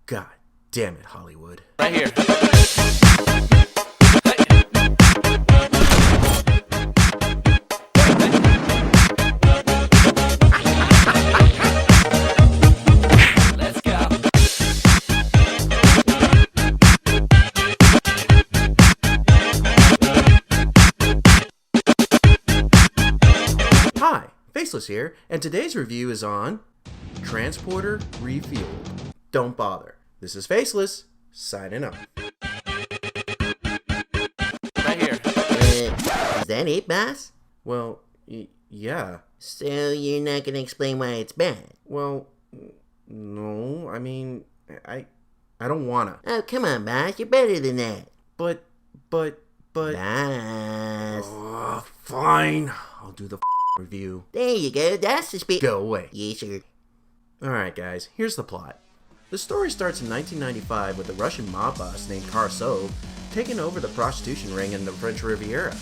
God damn it, Hollywood. Right here. Let's go. Hi, Faceless here, and today's review is on Transporter Refueled. Don't bother. This is Faceless, signing off. Right here. Is that it, boss? Well, yeah. So you're not gonna explain why it's bad? Well, no, I mean, I don't wanna. Oh, come on, boss. You're better than that. But... Boss. Oh, fine. I'll do the review. There you go. That's the spirit. Go away. Yes, sir. Alright guys, here's the plot. The story starts in 1995 with a Russian mob boss named Karsov taking over the prostitution ring in the French Riviera.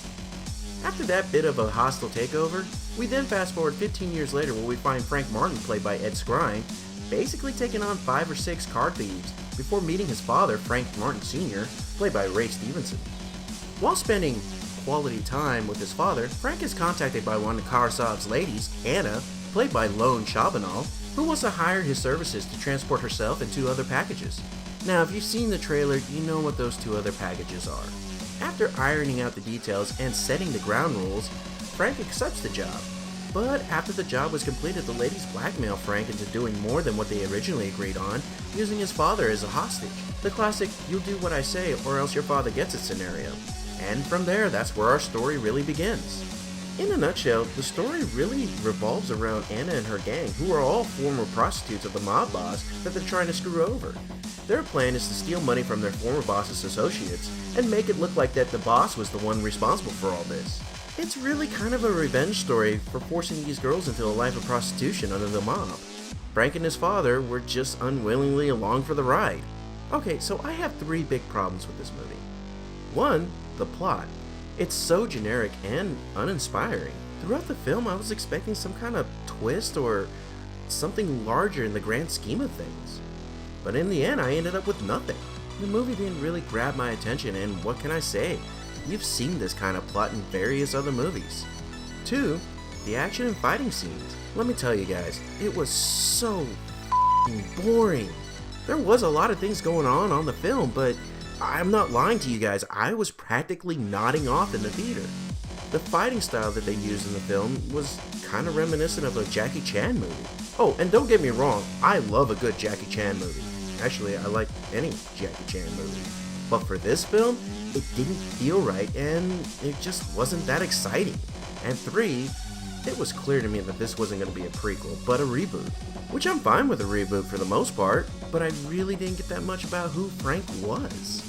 After that bit of a hostile takeover, we then fast forward 15 years later where we find Frank Martin, played by Ed Skrein, basically taking on 5 or 6 car thieves before meeting his father, Frank Martin Sr., played by Ray Stevenson. While spending quality time with his father, Frank is contacted by one of Karsov's ladies, Anna, played by Lone Chabanal, who wants to hire his services to transport herself and 2 other packages. Now, if you've seen the trailer, you know what those 2 other packages are. After ironing out the details and setting the ground rules, Frank accepts the job. But after the job was completed, the ladies blackmail Frank into doing more than what they originally agreed on, using his father as a hostage. The classic, you'll do what I say or else your father gets it scenario. And from there, that's where our story really begins. In a nutshell, the story really revolves around Anna and her gang, who are all former prostitutes of the mob boss that they're trying to screw over. Their plan is to steal money from their former boss's associates and make it look like that the boss was the one responsible for all this. It's really kind of a revenge story for forcing these girls into a life of prostitution under the mob. Frank and his father were just unwillingly along for the ride. Okay, so I have 3 big problems with this movie. 1, the plot. It's so generic and uninspiring. Throughout the film, I was expecting some kind of twist or something larger in the grand scheme of things. But in the end, I ended up with nothing. The movie didn't really grab my attention, and what can I say? You've seen this kind of plot in various other movies. 2, the action and fighting scenes. Let me tell you guys, it was so boring. There was a lot of things going on the film, but I'm not lying to you guys, I was practically nodding off in the theater. The fighting style that they used in the film was kind of reminiscent of a Jackie Chan movie. Oh, and don't get me wrong, I love a good Jackie Chan movie. Actually, I like any Jackie Chan movie. But for this film, it didn't feel right and it just wasn't that exciting. And 3, it was clear to me that this wasn't going to be a prequel, but a reboot. Which I'm fine with a reboot for the most part, but I really didn't get that much about who Frank was.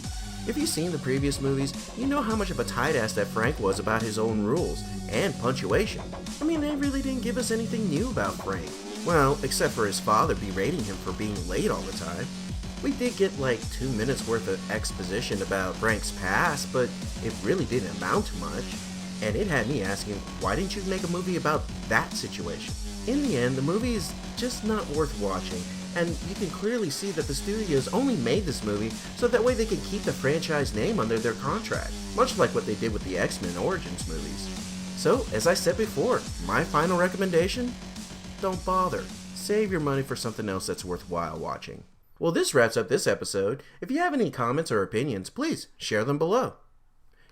If you've seen the previous movies, you know how much of a tight ass that Frank was about his own rules and punctuation. I mean, they really didn't give us anything new about Frank. Well, except for his father berating him for being late all the time. We did get like 2 minutes worth of exposition about Frank's past, but it really didn't amount to much. And it had me asking, why didn't you make a movie about that situation? In the end, the movie is just not worth watching, and you can clearly see that the studios only made this movie so that way they could keep the franchise name under their contract, much like what they did with the X-Men Origins movies. So, as I said before, my final recommendation? Don't bother. Save your money for something else that's worthwhile watching. Well, this wraps up this episode. If you have any comments or opinions, please share them below.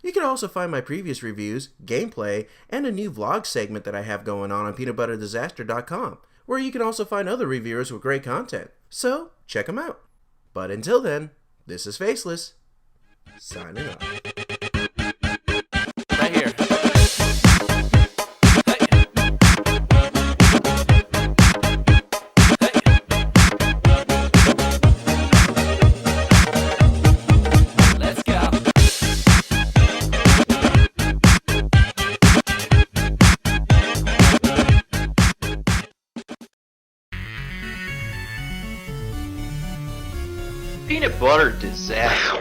You can also find my previous reviews, gameplay, and a new vlog segment that I have going on peanutbutterdisaster.com, where you can also find other reviewers with great content. So, check them out. But until then, this is Faceless, signing off. Right here. Let's go. Peanut butter disaster.